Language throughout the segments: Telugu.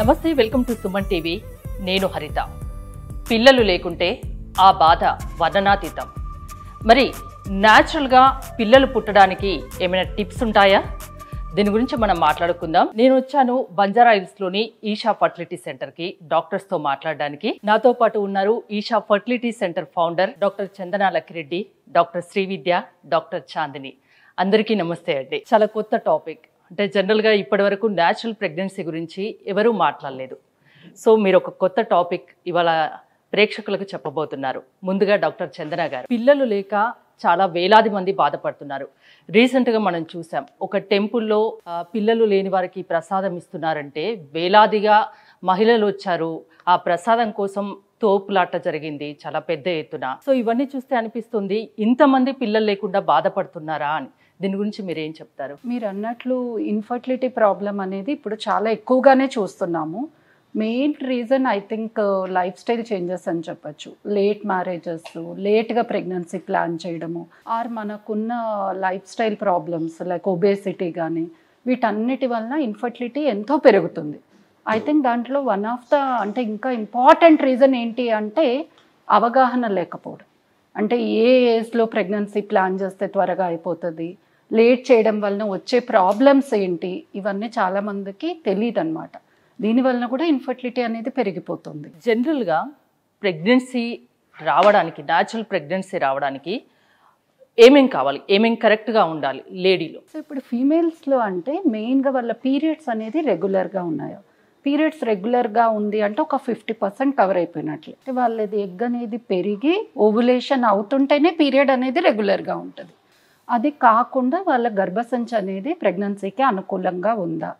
నమస్తే, వెల్కమ్ టు సుమన్ టీవీ. నేను హరిత. పిల్లలు లేకుంటే ఆ బాధ వర్ణనాతీతం. మరి న్యాచురల్గా పిల్లలు పుట్టడానికి ఏమైనా టిప్స్ ఉంటాయా? దీని గురించి మనం మాట్లాడుకుందాం. నేను వచ్చాను బంజారా హిల్స్లోని ఈషా ఫర్టిలిటీ సెంటర్కి డాక్టర్స్తో మాట్లాడడానికి. నాతో పాటు ఉన్నారు Isha fertility centre founder doctor Chandana Lakkireddy, doctor Srividya, doctor Chandini. అందరికీ నమస్తే అండి. చాలా కొత్త టాపిక్. అంటే జనరల్గా ఇప్పటి వరకు న్యాచురల్ ప్రెగ్నెన్సీ గురించి ఎవరూ మాట్లాడలేదు. సో మీరు ఒక కొత్త టాపిక్ ఇవాళ ప్రేక్షకులకు చెప్పబోతున్నారు. ముందుగా డాక్టర్ చందన గారు, పిల్లలు లేక చాలా వేలాది మంది బాధపడుతున్నారు. రీసెంట్గా మనం చూసాం, ఒక టెంపుల్లో పిల్లలు లేని వారికి ప్రసాదం ఇస్తున్నారంటే వేలాదిగా మహిళలు వచ్చారు. ఆ ప్రసాదం కోసం తోపులాట జరిగింది చాలా పెద్ద ఎత్తున. సో ఇవన్నీ చూస్తే అనిపిస్తుంది, ఇంతమంది పిల్లలు లేకుండా బాధపడుతున్నారా అని. దీని గురించి మీరేం చెప్తారు? మీరు అన్నట్లు ఇన్ఫర్టిలిటీ ప్రాబ్లం అనేది ఇప్పుడు చాలా ఎక్కువగానే చూస్తున్నాము. Main reason I think life style changes అని చెప్పచ్చు. లేట్ మ్యారేజెస్, లేట్గా ప్రెగ్నెన్సీ ప్లాన్ చేయడము, ఆర్ మనకున్న life style problems like obesity కానీ, వీటన్నిటి వలన ఇన్ఫర్టిలిటీ ఎంతో పెరుగుతుంది. ఐ థింక్ దాంట్లో వన్ ఆఫ్ ద అంటే ఇంకా ఇంపార్టెంట్ రీజన్ ఏంటి అంటే అవగాహన లేకపోవడం. అంటే ఏ ఏజ్లో ప్రెగ్నెన్సీ ప్లాన్ చేస్తే త్వరగా అయిపోతుంది, లేట్ చేయడం వలన వచ్చే ప్రాబ్లమ్స్ ఏంటి, ఇవన్నీ చాలామందికి తెలియదు అనమాట. దీనివలన కూడా ఇన్ఫర్టిలిటీ అనేది పెరిగిపోతుంది. జనరల్గా ప్రెగ్నెన్సీ రావడానికి, న్యాచురల్ ప్రెగ్నెన్సీ రావడానికి ఏమేం కావాలి, ఏమేం కరెక్ట్గా ఉండాలి లేడీలో? సో ఇప్పుడు ఫీమేల్స్లో అంటే మెయిన్గా వాళ్ళ పీరియడ్స్ అనేది రెగ్యులర్గా ఉన్నాయో, పీరియడ్స్ రెగ్యులర్గా ఉంది అంటే ఒక 50% కవర్ అయిపోయినట్లే. అంటే వాళ్ళది ఎగ్ అనేది పెరిగి ఓవులేషన్ అవుతుంటేనే పీరియడ్ అనేది రెగ్యులర్గా ఉంటుంది. అది కాకుండా వాళ్ళ గర్భసంచి అనేది ప్రెగ్నెన్సీకి అనుకూలంగా ఉందా,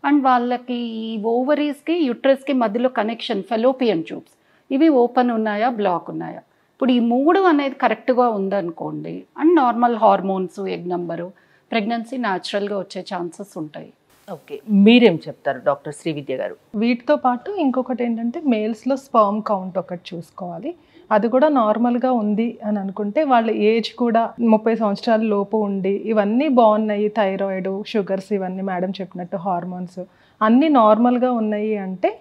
అండ్ వాళ్ళకి ఈ ఓవరీస్కి యూట్రస్కి మధ్యలో కనెక్షన్ ఫెలోపియన్ ట్యూబ్స్ ఇవి ఓపెన్ ఉన్నాయా, బ్లాక్ ఉన్నాయా. ఇప్పుడు ఈ మూడు అనేది కరెక్ట్గా ఉందనుకోండి, and normal hormones, egg number, pregnancy న్యాచురల్గా వచ్చే ఛాన్సెస్ ఉంటాయి. ఓకే, మీరేం చెప్తారు డాక్టర్ శ్రీవిద్య గారు? వీటితో పాటు ఇంకొకటి ఏంటంటే మేల్స్లో స్పర్మ్ కౌంట్ ఒకటి చూసుకోవాలి. అది కూడా నార్మల్గా ఉంది అని అనుకుంటే, వాళ్ళ ఏజ్ కూడా 30 సంవత్సరాల లోపు ఉండి ఇవన్నీ బాగున్నాయి, థైరాయిడ్, షుగర్స్ ఇవన్నీ మేడం చెప్పినట్టు హార్మోన్స్ అన్నీ నార్మల్గా ఉన్నాయి అంటే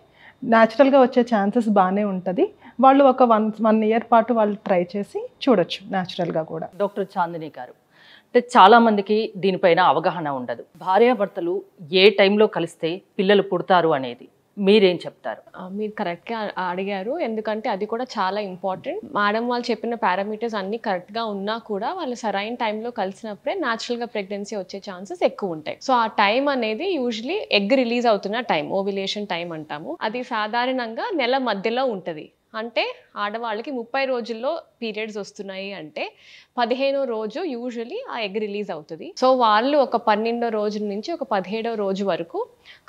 న్యాచురల్గా వచ్చే ఛాన్సెస్ బాగానే ఉంటుంది. వాళ్ళు ఒక వన్ ఇయర్ పాటు వాళ్ళు ట్రై చేసి చూడొచ్చు న్యాచురల్గా కూడా. డాక్టర్ చాందిని గారు, అంటే చాలామందికి దీనిపైన అవగాహన ఉండదు. భార్యాభర్తలు ఏ టైంలో కలిస్తే పిల్లలు పుడతారు అనేది మీరేం చెప్తారు? మీరు కరెక్ట్గా అడిగారు, ఎందుకంటే అది కూడా చాలా ఇంపార్టెంట్. మేడం వాళ్ళు చెప్పిన పారామీటర్స్ అన్నీ కరెక్ట్గా ఉన్నా కూడా వాళ్ళు సరైన టైంలో కలిసినప్పుడే న్యాచురల్గా ప్రెగ్నెన్సీ వచ్చే ఛాన్సెస్ ఎక్కువ ఉంటాయి. సో ఆ టైం అనేది యూజువలీ ఎగ్ రిలీజ్ అవుతున్న టైం, ఓవ్యులేషన్ టైం అంటాము. అది సాధారణంగా నెల మధ్యలో ఉంటుంది. అంటే ఆడవాళ్ళకి 30 రోజుల్లో పీరియడ్స్ వస్తున్నాయి అంటే 15వ రోజు యూజువలీ ఆ ఎగ్ రిలీజ్ అవుతుంది. సో వాళ్ళు ఒక 12వ రోజు నుంచి ఒక 17వ రోజు వరకు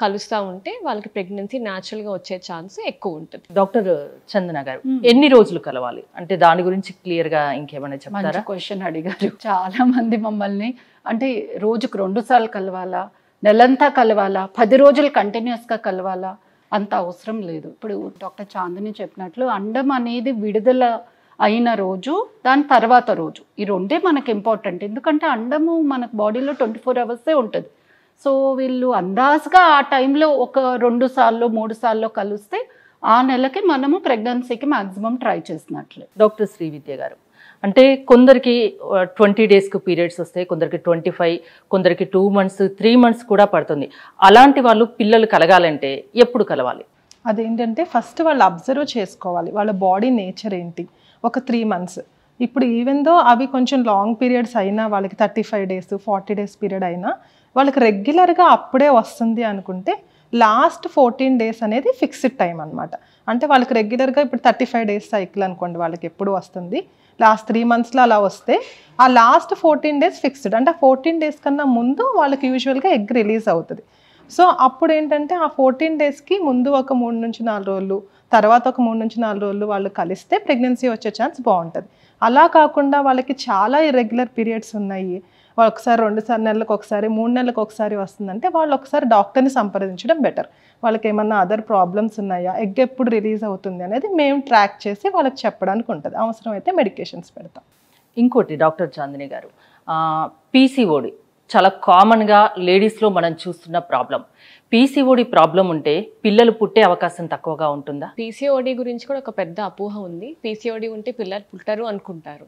కలుస్తూ ఉంటే వాళ్ళకి ప్రెగ్నెన్సీ న్యాచురల్గా వచ్చే ఛాన్స్ ఎక్కువ ఉంటుంది. డాక్టర్ చందన గారు, ఎన్ని రోజులు కలవాలి అంటే దాని గురించి క్లియర్గా ఇంకేమైనా చెప్తారా? క్వశ్చన్ అడిగారు. చాలా మంది మమ్మల్ని అంటే రోజుకు 2 సార్లు కలవాలా, నెలంతా కలవాలా, 10 రోజులు కంటిన్యూస్గా కలవాలా, అంత అవసరం లేదు. ఇప్పుడు డాక్టర్ చాందిని చెప్పినట్లు అండం అనేది విడుదల అయిన రోజు, దాని తర్వాత రోజు, ఈ రెండే మనకు ఇంపార్టెంట్. ఎందుకంటే అండము మనకు బాడీలో 24 అవర్సే ఉంటుంది. సో వీళ్ళు అందాజుగా ఆ టైంలో ఒక 2 సార్లు 3 సార్లు కలిస్తే ఆ నెలకి మనము ప్రెగ్నెన్సీకి మ్యాక్సిమం ట్రై చేసినట్లే. డాక్టర్ శ్రీవిద్య గారు, అంటే కొందరికి 20 డేస్కు పీరియడ్స్ వస్తాయి, కొందరికి 25, కొందరికి 2 months 3 months కూడా పడుతుంది. అలాంటి వాళ్ళు పిల్లలు కలగాలంటే ఎప్పుడు కలవాలి? అదేంటంటే ఫస్ట్ వాళ్ళు అబ్జర్వ్ చేసుకోవాలి వాళ్ళ బాడీ నేచర్ ఏంటి. ఒక 3 months ఇప్పుడు ఈవెన్ దో అవి కొంచెం లాంగ్ పీరియడ్స్ అయినా, వాళ్ళకి 35 days 40 days పీరియడ్ అయినా వాళ్ళకి రెగ్యులర్గా అప్పుడే వస్తుంది అనుకుంటే లాస్ట్ 14 days అనేది ఫిక్స్డ్ టైం అనమాట. అంటే వాళ్ళకి రెగ్యులర్గా ఇప్పుడు 35 days సైకిల్ అనుకోండి, వాళ్ళకి ఎప్పుడు వస్తుంది, లాస్ట్ 3 monthsలో అలా వస్తే ఆ లాస్ట్ 14 days ఫిక్స్డ్. అంటే 14 days కన్నా ముందు వాళ్ళకి యూజువల్గా ఎగ్ రిలీజ్ అవుతుంది. సో అప్పుడు ఏంటంటే ఆ 14 daysకి ముందు ఒక 3 నుంచి 4 రోజులు, తర్వాత ఒక 3 నుంచి 4 రోజులు వాళ్ళు కలిస్తే ప్రెగ్నెన్సీ వచ్చే ఛాన్స్ బాగుంటుంది. అలా కాకుండా వాళ్ళకి చాలా ఇర్రెగ్యులర్ పీరియడ్స్ ఉన్నాయి, ఒకసారి 2 నెలలకు ఒకసారి 3 నెలలకు ఒకసారి వస్తుందంటే వాళ్ళు ఒకసారి డాక్టర్ని సంప్రదించడం బెటర్. వాళ్ళకి ఏమన్నా అదర్ ప్రాబ్లమ్స్ ఉన్నాయా, ఎగ్ ఎప్పుడు రిలీజ్ అవుతుంది అనేది మేము ట్రాక్ చేసి వాళ్ళకి చెప్పడానికి ఉంటుంది. అవసరమైతే మెడికేషన్స్ పెడతాం. ఇంకోటి డాక్టర్ చాందిని గారు, పీసీఓడి చాలా కామన్గా లేడీస్లో మనం చూస్తున్న ప్రాబ్లం. పీసీఓడి ప్రాబ్లం ఉంటే పిల్లలు పుట్టే అవకాశం తక్కువగా ఉంటుందా? పీసీఓడి గురించి కూడా ఒక పెద్ద అపోహ ఉంది. పీసీఓడి ఉంటే పిల్లలు పుట్టరు అనుకుంటారు.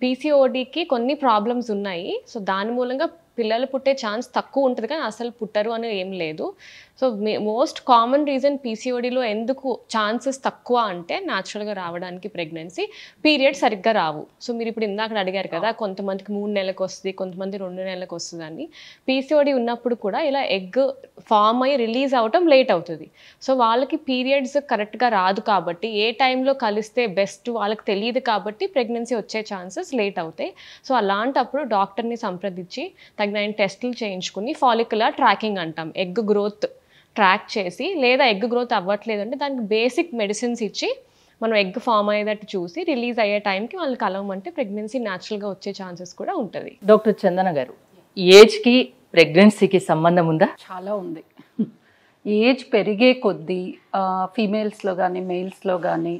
పీసీఓడికి కొన్ని ప్రాబ్లమ్స్ ఉన్నాయి. సో దాని మూలంగా పిల్లలు పుట్టే ఛాన్స్ తక్కువ ఉంటుంది, కానీ అసలు పుట్టరు అని ఏం లేదు. సో మోస్ట్ కామన్ రీజన్ పీసీఓడిలో ఎందుకు ఛాన్సెస్ తక్కువ అంటే న్యాచురల్గా రావడానికి ప్రెగ్నెన్సీ పీరియడ్ సరిగ్గా రావు. సో మీరు ఇప్పుడు ఇందాక అడిగారు కదా, కొంతమందికి 3 నెలలకు వస్తుంది, కొంతమంది 2 నెలలకు వస్తుంది అని. పీసీఓడి ఉన్నప్పుడు కూడా ఇలా ఎగ్ ఫామ్ అయ్యి రిలీజ్ అవటం లేట్ అవుతుంది. సో వాళ్ళకి పీరియడ్స్ కరెక్ట్గా రాదు కాబట్టి, ఏ టైంలో కలిస్తే బెస్ట్ వాళ్ళకి తెలియదు కాబట్టి ప్రెగ్నెన్సీ వచ్చే ఛాన్సెస్ లేట్ అవుతాయి. సో అలాంటప్పుడు డాక్టర్ని సంప్రదించి తగిన టెస్టులు చేయించుకుని ఫాలిక్యులర్ ట్రాకింగ్ అంటాం, ఎగ్ గ్రోత్ ట్రాక్ చేసి, లేదా ఎగ్ గ్రోత్ అవ్వట్లేదు అంటే దానికి బేసిక్ మెడిసిన్స్ ఇచ్చి మనం ఎగ్ ఫామ్ అయ్యేటట్టు చూసి రిలీజ్ అయ్యే టైంకి వాళ్ళు కలవమంటే ప్రెగ్నెన్సీ న్యాచురల్గా వచ్చే ఛాన్సెస్ కూడా ఉంటుంది. డాక్టర్ చందన గారు, ఏజ్కి ప్రెగ్నెన్సీకి సంబంధం ఉందా? చాలా ఉంది. ఏజ్ పెరిగే కొద్దీ ఫీమేల్స్లో కానీ మేల్స్లో కానీ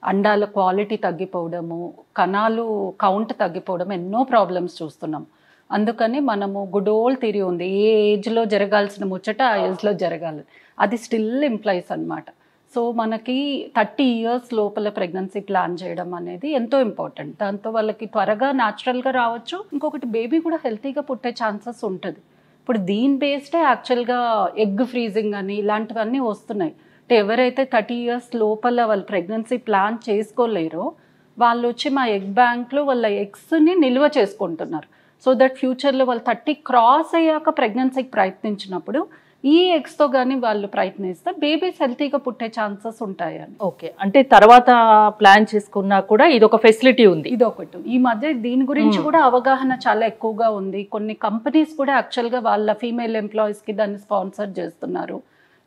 అండాల క్వాలిటీ తగ్గిపోవడము, కణాలు కౌంట్ తగ్గిపోవడం, ఎన్నో ప్రాబ్లమ్స్ చూస్తున్నాం. అందుకని మనము గుడ్ ఓల్డ్ థియరీ ఉంది, ఏ ఏజ్లో జరగాల్సిన ముచ్చట ఆ ఏజ్లో జరగాలి. అది స్టిల్ ఇంప్లైస్ అనమాట. సో మనకి 30 years లోపల ప్రెగ్నెన్సీ ప్లాన్ చేయడం అనేది ఎంతో ఇంపార్టెంట్. దాంతో వాళ్ళకి త్వరగా న్యాచురల్గా రావచ్చు. ఇంకొకటి, బేబీ కూడా హెల్తీగా పుట్టే ఛాన్సెస్ ఉంటుంది. ఇప్పుడు దీని బేస్డే యాక్చువల్గా ఎగ్ ఫ్రీజింగ్ అని ఇలాంటివన్నీ వస్తున్నాయి. అంటే ఎవరైతే 30 years లోపల వాళ్ళు ప్రెగ్నెన్సీ ప్లాన్ చేసుకోలేరో వాళ్ళు వచ్చి మా ఎగ్ బ్యాంక్లో వాళ్ళ ఎగ్స్ని నిల్వ చేసుకుంటున్నారు. సో దట్ ఫ్యూచర్లో వాళ్ళు 30 క్రాస్ అయ్యాక ప్రెగ్నెన్సీకి ప్రయత్నించినప్పుడు ఈ ఎగ్స్తో కానీ వాళ్ళు ప్రయత్నిస్తే బేబీస్ హెల్తీగా పుట్టే ఛాన్సెస్ ఉంటాయని. ఓకే, అంటే తర్వాత ప్లాన్ చేసుకున్నా కూడా ఇది ఒక ఫెసిలిటీ ఉంది. ఇదొకటి. ఈ మధ్య దీని గురించి కూడా అవగాహన చాలా ఎక్కువగా ఉంది. కొన్ని కంపెనీస్ కూడా యాక్చువల్గా వాళ్ళ ఫీమేల్ ఎంప్లాయీస్కి దాన్ని స్పాన్సర్ చేస్తున్నారు.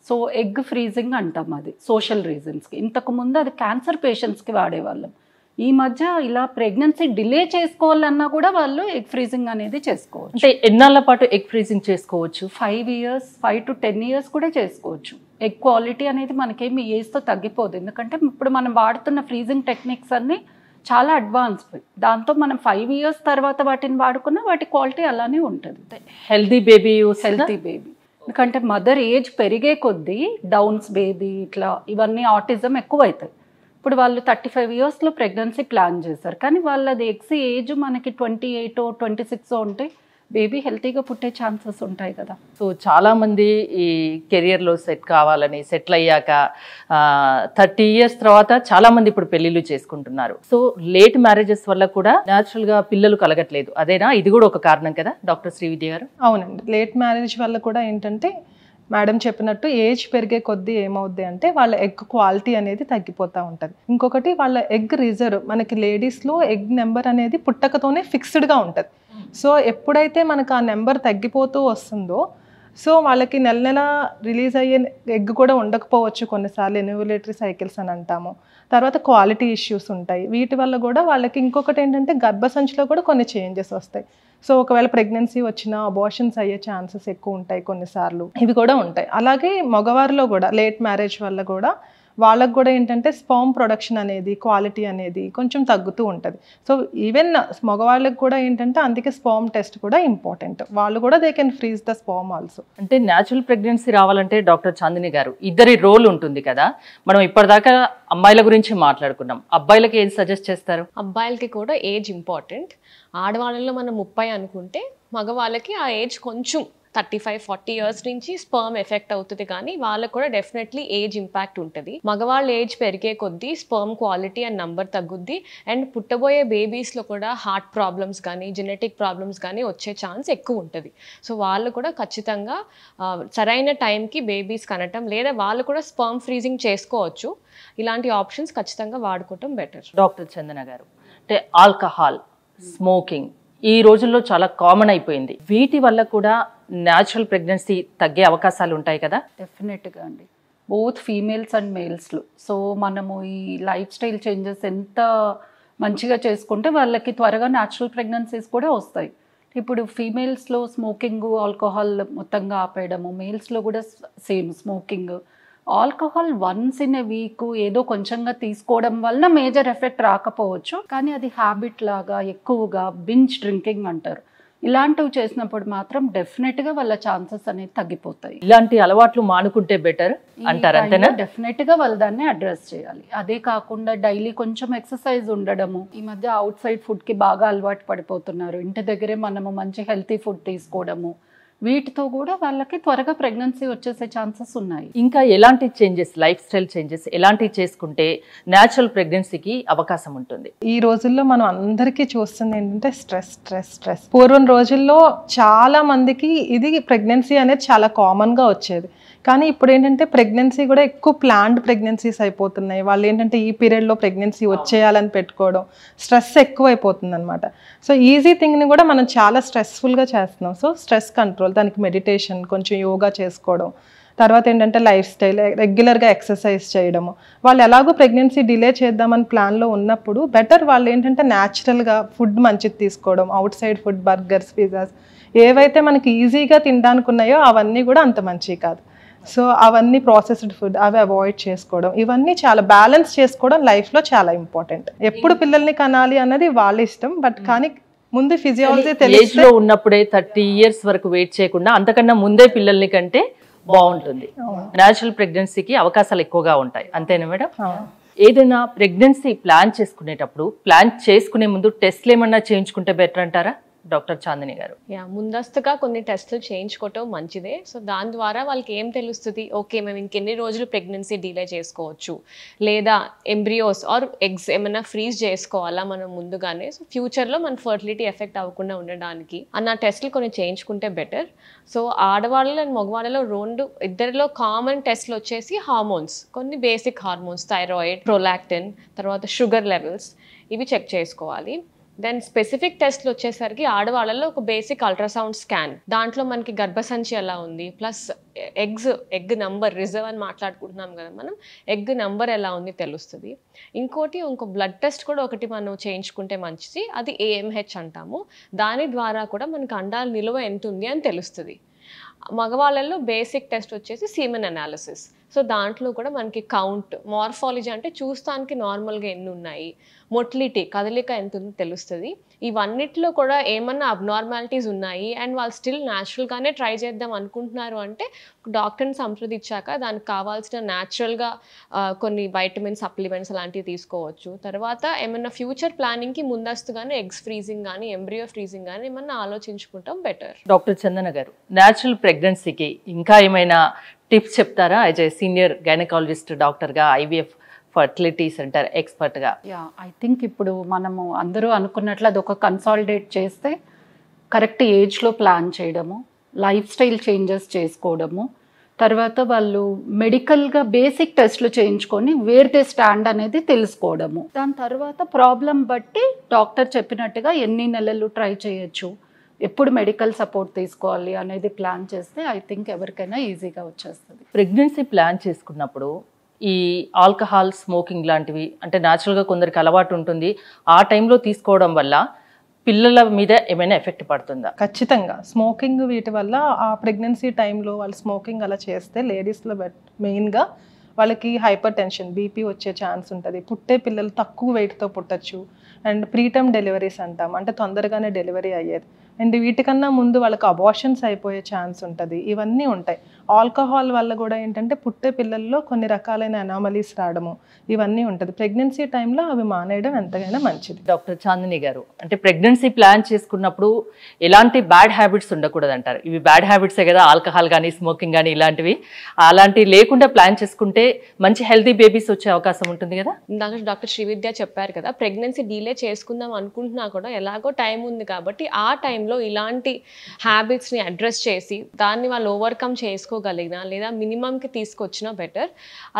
సో ఎగ్ ఫ్రీజింగ్ అంటాం, అది సోషల్ రీజన్స్కి. ఇంతకుముందు అది క్యాన్సర్ పేషెంట్స్కి వాడేవాళ్ళం. ఈ మధ్య ఇలా ప్రెగ్నెన్సీ డిలే చేసుకోవాలన్నా కూడా వాళ్ళు ఎగ్ ఫ్రీజింగ్ అనేది చేసుకోవచ్చు. అంటే ఎన్నాళ్ళ పాటు ఎగ్ ఫ్రీజింగ్ చేసుకోవచ్చు? 5 years, 5 to 10 years కూడా చేసుకోవచ్చు. ఎగ్ క్వాలిటీ అనేది మనకేమి ఏజ్తో తగ్గిపోదు. ఎందుకంటే ఇప్పుడు మనం వాడుతున్న ఫ్రీజింగ్ టెక్నిక్స్ అన్నీ చాలా అడ్వాన్స్డ్. దాంతో మనం 5 years తర్వాత వాటిని వాడుకున్నా వాటి క్వాలిటీ అలానే ఉంటుంది. Healthy baby healthy baby. ఎందుకంటే మదర్ ఏజ్ పెరిగే కొద్దీ డౌన్స్ బేబీ ఇట్లా ఇవన్నీ ఆటిజం ఎక్కువ అవుతాయి. ఇప్పుడు వాళ్ళు 35 yearsలో ప్రెగ్నెన్సీ ప్లాన్ చేశారు, కానీ వాళ్ళది ఎగ్స్ ఏజ్ మనకి 28 or 26 ఉంటే బేబీ హెల్తీగా పుట్టే ఛాన్సెస్ ఉంటాయి కదా. సో చాలామంది ఈ కెరియర్లో సెట్ కావాలని సెటిల్ అయ్యాక 30 years తర్వాత చాలామంది ఇప్పుడు పెళ్ళిళ్ళు చేసుకుంటున్నారు. సో లేట్ మ్యారేజెస్ వల్ల కూడా న్యాచురల్గా పిల్లలు కలగట్లేదు. అదేనా ఇది కూడా ఒక కారణం కదా డాక్టర్ శ్రీవిద్య గారు? అవునండి, లేట్ మ్యారేజ్ వల్ల కూడా ఏంటంటే మేడం చెప్పినట్టు ఏజ్ పెరిగే కొద్దీ ఏమవుద్ది అంటే వాళ్ళ ఎగ్ క్వాలిటీ అనేది తగ్గిపోతూ ఉంటుంది. ఇంకొకటి, వాళ్ళ ఎగ్ రిజర్వ్, మనకి లేడీస్లో ఎగ్ నెంబర్ అనేది పుట్టకతోనే ఫిక్స్డ్గా ఉంటుంది. సో ఎప్పుడైతే మనకు ఆ నెంబర్ తగ్గిపోతూ వస్తుందో, సో వాళ్ళకి నెల నెల రిలీజ్ అయ్యే ఎగ్ కూడా ఉండకపోవచ్చు. కొన్నిసార్లు ఎన్యులేటరీ సైకిల్స్ అని అంటాము. తర్వాత క్వాలిటీ ఇష్యూస్ ఉంటాయి. వీటి వల్ల కూడా వాళ్ళకి ఇంకొకటి ఏంటంటే గర్భసంచిలో కూడా కొన్ని చేంజెస్ వస్తాయి. సో ఒకవేళ ప్రెగ్నెన్సీ వచ్చినా అబార్షన్స్ అయ్యే ఛాన్సెస్ ఎక్కువ ఉంటాయి కొన్నిసార్లు, ఇవి కూడా ఉంటాయి. అలాగే మగవారిలో కూడా లేట్ మ్యారేజ్ వల్ల కూడా వాళ్ళకు కూడా ఏంటంటే స్పర్మ్ ప్రొడక్షన్ అనేది, క్వాలిటీ అనేది కొంచెం తగ్గుతూ ఉంటుంది. సో ఈవెన్ మగవాళ్ళకి కూడా ఏంటంటే అందుకే స్పర్మ్ టెస్ట్ కూడా ఇంపార్టెంట్. వాళ్ళు కూడా they can freeze the sperm also. అంటే న్యాచురల్ ప్రెగ్నెన్సీ రావాలంటే డాక్టర్ చాందిని గారు, ఇద్దరి రోల్ ఉంటుంది కదా. మనం ఇప్పటిదాకా అమ్మాయిల గురించి మాట్లాడుకున్నాం, అబ్బాయిలకి ఏది సజెస్ట్ చేస్తారు? అబ్బాయిలకి కూడా ఏజ్ ఇంపార్టెంట్. ఆడవాళ్ళలో మనం 30 అనుకుంటే మగవాళ్ళకి ఆ ఏజ్ కొంచెం 35-40 years నుంచి స్పర్మ్ ఎఫెక్ట్ అవుతుంది, కానీ వాళ్ళకు కూడా డెఫినెట్లీ ఏజ్ ఇంపాక్ట్ ఉంటుంది. మగవాళ్ళ ఏజ్ పెరిగే కొద్దీ స్పర్మ్ క్వాలిటీ అండ్ నంబర్ తగ్గుద్ది. అండ్ పుట్టబోయే బేబీస్లో కూడా హార్ట్ ప్రాబ్లమ్స్ కానీ జెనెటిక్ ప్రాబ్లమ్స్ కానీ వచ్చే ఛాన్స్ ఎక్కువ ఉంటుంది. సో వాళ్ళు కూడా ఖచ్చితంగా సరైన టైంకి బేబీస్ కనటం, లేదా వాళ్ళు కూడా స్పర్మ్ ఫ్రీజింగ్ చేసుకోవచ్చు. ఇలాంటి ఆప్షన్స్ ఖచ్చితంగా వాడుకోవటం బెటర్. డాక్టర్ చందన గారు, అంటే ఆల్కహాల్, స్మోకింగ్ ఈ రోజుల్లో చాలా కామన్ అయిపోయింది. వీటి వల్ల కూడా న్యాచురల్ ప్రెగ్నెన్సీ తగ్గే అవకాశాలు ఉంటాయి కదా? డెఫినెట్గా అండి, బోత్ ఫీమేల్స్ అండ్ మేల్స్లో. సో మనము ఈ లైఫ్ స్టైల్ చేంజెస్ ఎంత మంచిగా చేసుకుంటే వాళ్ళకి త్వరగా న్యాచురల్ ప్రెగ్నెన్సీస్ కూడా వస్తాయి. ఇప్పుడు ఫీమేల్స్లో స్మోకింగ్, ఆల్కహాల్ మొత్తంగా ఆపేయడము, మేల్స్లో కూడా same smoking. Alcohol once in a week ఏదో కొంచెంగా తీసుకోవడం వలన మేజర్ ఎఫెక్ట్ రాకపోవచ్చు, కానీ అది హ్యాబిట్ లాగా ఎక్కువగా బింజ్ డ్రింకింగ్ అంటారు. ఇలాంటివి చేసినప్పుడు మాత్రం డెఫినెట్గా వాళ్ళ ఛాన్సెస్ అనేది తగ్గిపోతాయి. ఇలాంటి అలవాట్లు మానుకుంటే బెటర్ అంటారు, అంతేనా? డెఫినెట్గా వాళ్ళు దాన్ని అడ్రస్ చేయాలి. అదే కాకుండా డైలీ కొంచెం ఎక్సర్సైజ్ ఉండడము. ఈ మధ్య అవుట్ సైడ్ ఫుడ్కి బాగా అలవాటు పడిపోతున్నారు. ఇంటి దగ్గరే మనము మంచి హెల్తీ ఫుడ్ తీసుకోవడము, వీటితో కూడా వాళ్ళకి త్వరగా ప్రెగ్నెన్సీ వచ్చేసే ఛాన్సెస్ ఉన్నాయి. ఇంకా ఎలాంటి చేంజెస్, లైఫ్ స్టైల్ చేంజెస్ ఎలాంటివి చేసుకుంటే న్యాచురల్ ప్రెగ్నెన్సీకి అవకాశం ఉంటుంది? ఈ రోజుల్లో మనం అందరికీ చూస్తుంది ఏంటంటే స్ట్రెస్ స్ట్రెస్ స్ట్రెస్. పూర్వం రోజుల్లో చాలా మందికి ఇది ప్రెగ్నెన్సీ అనేది చాలా కామన్గా వచ్చేది. కానీ ఇప్పుడు ఏంటంటే ప్రెగ్నెన్సీ కూడా ఎక్కువ ప్లాన్డ్ ప్రెగ్నెన్సీస్ అయిపోతున్నాయి. వాళ్ళు ఏంటంటే ఈ పీరియడ్లో ప్రెగ్నెన్సీ వచ్చేయాలని పెట్టుకోవడం, స్ట్రెస్ ఎక్కువ అయిపోతుంది అనమాట. సో ఈజీ థింగ్ని కూడా మనం చాలా స్ట్రెస్ఫుల్గా చేస్తున్నాం. సో స్ట్రెస్ కంట్రోల్, దానికి మెడిటేషన్, కొంచెం యోగా చేసుకోవడం, తర్వాత ఏంటంటే లైఫ్ స్టైల్, రెగ్యులర్గా ఎక్సర్సైజ్ చేయడము. వాళ్ళు ఎలాగో ప్రెగ్నెన్సీ డిలే చేద్దామని ప్లాన్లో ఉన్నప్పుడు బెటర్ వాళ్ళు ఏంటంటే న్యాచురల్గా ఫుడ్ మంచిది తీసుకోవడం, out side food, burgers, pizzas ఏవైతే మనకి ఈజీగా తినడానికి ఉన్నాయో అవన్నీ కూడా అంత మంచివి కాదు. సో అవన్నీ ప్రాసెస్డ్ ఫుడ్ అవి అవాయిడ్ చేసుకోవడం, ఇవన్నీ చాలా బ్యాలెన్స్ చేసుకోవడం లైఫ్లో చాలా ఇంపార్టెంట్. ఎప్పుడు పిల్లల్ని కనాలి అన్నది వాళ్ళ ఇష్టం, బట్ కానీ ముందు ఫిజియాలజీ ఏజ్ లో ఉన్నప్పుడే 30 years వరకు వెయిట్ చేయకుండా అంతకన్నా ముందే పిల్లల్ని కంటే బాగుంటుంది. న్యాచురల్ ప్రెగ్నెన్సీకి అవకాశాలు ఎక్కువగా ఉంటాయి, అంతేనా మేడం? ఏదైనా ప్రెగ్నెన్సీ ప్లాన్ చేసుకునేటప్పుడు ప్లాన్ చేసుకునే ముందు టెస్ట్లు ఏమన్నా చేయించుకుంటే బెటర్ అంటారా డాక్టర్ చాందిని గారు? ముందస్తుగా కొన్ని టెస్టులు చేయించుకోవటం మంచిదే. సో దాని ద్వారా వాళ్ళకి ఏం తెలుస్తుంది, ఓకే మేము ఇంకెన్ని రోజులు ప్రెగ్నెన్సీ డిలే చేసుకోవచ్చు, లేదా ఎంబ్రియోస్ ఆర్ ఎగ్స్ ఏమైనా ఫ్రీజ్ చేసుకోవాలా మనం ముందుగానే, సో ఫ్యూచర్లో మన ఫర్టిలిటీ ఎఫెక్ట్ అవ్వకుండా ఉండడానికి అన్న టెస్టులు కొన్ని చేయించుకుంటే బెటర్. సో ఆడవాళ్ళలో అండ్ మగవాళ్ళలో ఇద్దరిలో కామన్ టెస్ట్లు వచ్చేసి హార్మోన్స్, కొన్ని బేసిక్ హార్మోన్స్, థైరాయిడ్, ప్రొలాక్టిన్, తర్వాత షుగర్ లెవెల్స్, ఇవి చెక్ చేసుకోవాలి. దెన్ స్పెసిఫిక్ టెస్ట్లు వచ్చేసరికి ఆడవాళ్ళలో ఒక బేసిక్ అల్ట్రాసౌండ్ స్కాన్, దాంట్లో మనకి గర్భసంచి ఎలా ఉంది, ప్లస్ ఎగ్ నంబర్, రిజర్వ్ అని మాట్లాడుకుంటున్నాం కదా మనం, ఎగ్ నంబర్ ఎలా ఉంది తెలుస్తుంది. ఇంకో బ్లడ్ టెస్ట్ కూడా ఒకటి మనం చేయించుకుంటే మంచిది, అది AMH అంటాము. దాని ద్వారా కూడా మనకి అండాల నిలువ ఎంత ఉంది అని తెలుస్తుంది. మగవాళ్ళల్లో బేసిక్ టెస్ట్ వచ్చేసి సీమెన్ అనాలిసిస్. సో దాంట్లో కూడా మనకి కౌంట్, మార్ఫాలజీ అంటే చూస్తానికి నార్మల్గా ఎన్ని ఉన్నాయి, మొటిలిటీ కదలిక ఎంత ఉందో తెలుస్తుంది. ఇవన్నిట్లో కూడా ఏమన్నా అబ్నార్మాలిటీస్ ఉన్నాయి అండ్ వాళ్ళు స్టిల్ న్యాచురల్గానే ట్రై చేద్దాం అనుకుంటున్నారు అంటే డాక్టర్ని సంప్రదించాక దానికి కావాల్సిన న్యాచురల్గా కొన్ని వైటమిన్ సప్లిమెంట్స్ అలాంటివి తీసుకోవచ్చు. తర్వాత ఏమన్నా ఫ్యూచర్ ప్లానింగ్కి ముందస్తుగానే ఎగ్స్ ఫ్రీజింగ్ కానీ ఎంబ్రియో ఫ్రీజింగ్ కానీ ఏమన్నా ఆలోచించుకుంటాం బెటర్. డాక్టర్ చందన గారు, న్యాచురల్ ప్రెగ్నెన్సీకి ఇంకా ఏమైనా టిప్స్ చెప్తారా? యాజ్ ఏ సీనియర్ గైనకాలజిస్ట్ డాక్టర్గా, IVF ఫర్టిలిటీ సెంటర్ ఎక్స్పర్ట్గా. ఐ థింక్ ఇప్పుడు మనము అందరూ అనుకున్నట్లు అది ఒక కన్సాలిడేట్ చేస్తే కరెక్ట్ ఏజ్లో ప్లాన్ చేయడము, లైఫ్ స్టైల్ చేంజెస్ చేసుకోవడము, తర్వాత వాళ్ళు మెడికల్గా బేసిక్ టెస్ట్లు చేయించుకొని వేర్ దే స్టాండ్ అనేది తెలుసుకోవడము, దాని తర్వాత ప్రాబ్లం బట్టి డాక్టర్ చెప్పినట్టుగా ఎన్ని నెలలు ట్రై చేయొచ్చు, ఎప్పుడు మెడికల్ సపోర్ట్ తీసుకోవాలి అనేది ప్లాన్ చేస్తే ఐ థింక్ ఎవరికైనా ఈజీగా వచ్చేస్తుంది. ప్రెగ్నెన్సీ ప్లాన్ చేసుకున్నప్పుడు ఈ ఆల్కహాల్, స్మోకింగ్ లాంటివి అంటే న్యాచురల్గా కొందరికి అలవాటు ఉంటుంది, ఆ టైంలో తీసుకోవడం వల్ల పిల్లల మీద ఏమైనా ఎఫెక్ట్ పడుతుందా? ఖచ్చితంగా స్మోకింగ్ వీటి వల్ల ఆ ప్రెగ్నెన్సీ టైంలో వాళ్ళు స్మోకింగ్ అలా చేస్తే లేడీస్లో మెయిన్గా వాళ్ళకి హైపర్ టెన్షన్, బీపీ వచ్చే ఛాన్స్ ఉంటుంది. పుట్టే పిల్లలు తక్కువ వెయిట్తో పుట్టచ్చు. అండ్ ప్రీటర్మ్ డెలివరీస్ అంటాం, అంటే తొందరగానే డెలివరీ అయ్యేది. అండ్ వీటికన్నా ముందు వాళ్ళకి అబార్షన్స్ అయిపోయే ఛాన్స్ ఉంటుంది. ఇవన్నీ ఉంటాయి. ఆల్కహాల్ వల్ల కూడా ఏంటంటే పుట్టే పిల్లల్లో కొన్ని రకాలైన అనామలీస్ రావడము ఇవన్నీ ఉంటుంది. ప్రెగ్నెన్సీ టైంలో అవి మానేయడం ఎంతగానో మంచిది. డాక్టర్ చాందిని గారు, అంటే ప్రెగ్నెన్సీ ప్లాన్ చేసుకున్నప్పుడు ఎలాంటి బ్యాడ్ హ్యాబిట్స్ ఉండకూడదు అంటారు? ఇవి బ్యాడ్ హ్యాబిట్సే కదా, ఆల్కహాల్ కానీ స్మోకింగ్ కానీ ఇలాంటివి. అలాంటివి లేకుండా ప్లాన్ చేసుకుంటే మంచి హెల్తీ బేబీస్ వచ్చే అవకాశం ఉంటుంది కదా. డాక్టర్ శ్రీవిద్య చెప్పారు కదా, ప్రెగ్నెన్సీ డిలే చేసుకుందాం అనుకుంటున్నా కూడా ఎలాగో టైం ఉంది కాబట్టి ఆ టైంలో ఇలాంటి హ్యాబిట్స్ని అడ్రస్ చేసి దాన్ని వాళ్ళు ఓవర్కమ్ చేసుకోగలిగినా లేదా మినిమంకి తీసుకొచ్చినా బెటర్.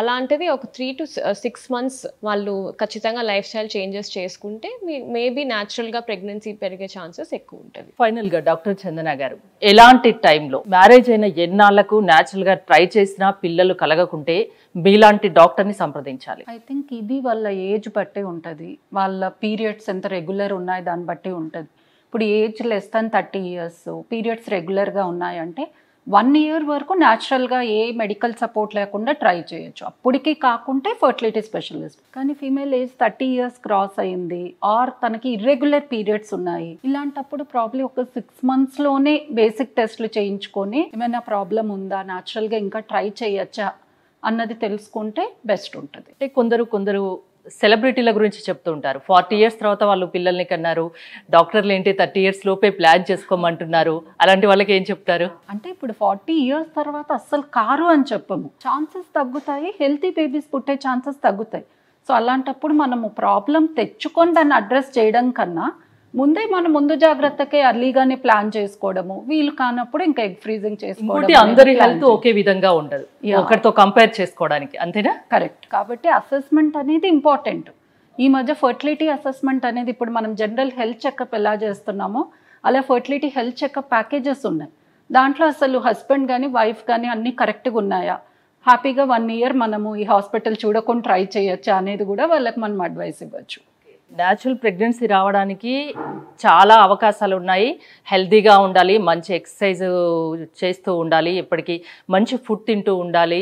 అలాంటిది ఒక 3 to 6 months వాళ్ళు ఖచ్చితంగా లైఫ్ స్టైల్ చేంజెస్ చేసుకుంటే మేబీ న్యాచురల్గా ప్రెగ్నెన్సీ పెరిగే ఛాన్సెస్ ఎక్కువ ఉంటుంది. ఫైనల్గా డాక్టర్ చందన గారు, ఎలాంటి టైంలో మ్యారేజ్ అయిన ఎన్నాళ్లకు న్యాచురల్గా ట్రై చేసినా పిల్లలు కలగకుంటే మీలాంటి డాక్టర్ని సంప్రదించాలి? ఐ థింక్ ఇది వాళ్ళ ఏజ్ బట్టి ఉంటుంది, వాళ్ళ పీరియడ్స్ ఎంత రెగ్యులర్ ఉన్నాయి దాన్ని బట్టి ఉంటుంది. ఇప్పుడు age less than 30 years periods రెగ్యులర్గా ఉన్నాయంటే 1 ఇయర్ వరకు న్యాచురల్గా ఏ మెడికల్ సపోర్ట్ లేకుండా ట్రై చేయొచ్చు. అప్పటికి కాకుంటే ఫర్టిలిటీ స్పెషలిస్ట్. కానీ ఫీమేల్ ఏజ్ 30 ఇయర్స్ క్రాస్ అయింది ఆర్ తనకి ఇర్రెగ్యులర్ పీరియడ్స్ ఉన్నాయి, ఇలాంటప్పుడు ప్రాబ్లీ ఒక 6 monthsలోనే బేసిక్ టెస్ట్లు చేయించుకొని ఏమైనా ప్రాబ్లం ఉందా, న్యాచురల్గా ఇంకా ట్రై చేయొచ్చా అన్నది తెలుసుకుంటే బెస్ట్ ఉంటుంది. అంటే కొందరు సెలబ్రిటీల గురించి చెప్తూ ఉంటారు, 40 years తర్వాత వాళ్ళు పిల్లల్ని కన్నారు, డాక్టర్లు ఏంటి 30 years లోపే ప్లాన్ చేసుకోమంటున్నారు, అలాంటి వాళ్ళకి ఏం చెప్తారు? అంటే ఇప్పుడు 40 ఇయర్స్ తర్వాత అస్సలు కారు అని చెప్పము, ఛాన్సెస్ తగ్గుతాయి, హెల్తీ బేబీస్ పుట్టే ఛాన్సెస్ తగ్గుతాయి. సో అలాంటప్పుడు మనము ప్రాబ్లం తెచ్చుకొని దాన్ని అడ్రస్ చేయడం కన్నా ముందు జాగ్రత్తకే అర్లీగానే ప్లాన్ చేసుకోవడము, వీలు కానప్పుడు ఇంకా ఎగ్ ఫ్రీజింగ్ చేసుకోవడం. అందరి హెల్త్ ఒకే విధంగా ఉండదు, ఒకరితో కంపేర్ చేసుకోవడానికి, అంతేనా? కరెక్ట్. కాబట్టి అసెస్మెంట్ అనేది ఇంపార్టెంట్. ఈ మధ్య ఫర్టిలిటీ అసెస్మెంట్ అనేది ఇప్పుడు మనం జనరల్ హెల్త్ చెకప్ ఎలా చేస్తున్నామో అలా ఫర్టిలిటీ హెల్త్ చెకప్ ప్యాకేజెస్ ఉన్నాయి. దాంట్లో అసలు హస్బెండ్ కానీ వైఫ్ కానీ అన్నీ కరెక్ట్గా ఉన్నాయా, హ్యాపీగా 1 year మనము ఈ హాస్పిటల్ చూడకుండా ట్రై చేయొచ్చా అనేది కూడా వాళ్ళకి మనం అడ్వైస్ ఇవ్వచ్చు. న్యాచురల్ ప్రెగ్నెన్సీ రావడానికి చాలా అవకాశాలు ఉన్నాయి. హెల్తీగా ఉండాలి, మంచి ఎక్సర్సైజ్ చేస్తూ ఉండాలి, ఇప్పటికీ మంచి ఫుడ్ తింటూ ఉండాలి,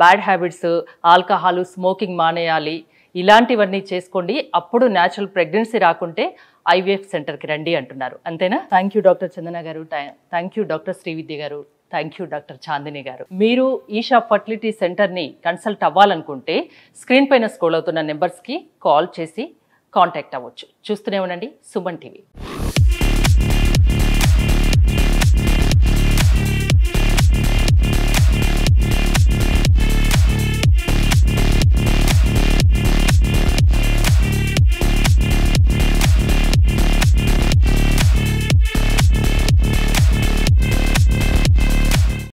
బ్యాడ్ హ్యాబిట్స్, ఆల్కహాల్, స్మోకింగ్ మానేయాలి, ఇలాంటివన్నీ చేసుకోండి. అప్పుడు న్యాచురల్ ప్రెగ్నెన్సీ రాకుంటే IVF సెంటర్కి రండి అంటున్నారు, అంతేనా? థ్యాంక్ యూ డాక్టర్ చందన గారు, థ్యాంక్ యూ డాక్టర్ శ్రీవిద్య గారు, థ్యాంక్ యూ డాక్టర్ చాందిని గారు. మీరు ఈషా ఫర్టిలిటీ సెంటర్ని కన్సల్ట్ అవ్వాలనుకుంటే స్క్రీన్ పైన స్క్రోల్ అవుతున్న నెంబర్స్కి కాల్ చేసి కాంటాక్ట్ అవ్వచ్చు. చూస్తూనే ఉండండి సుమన్ టీవీ.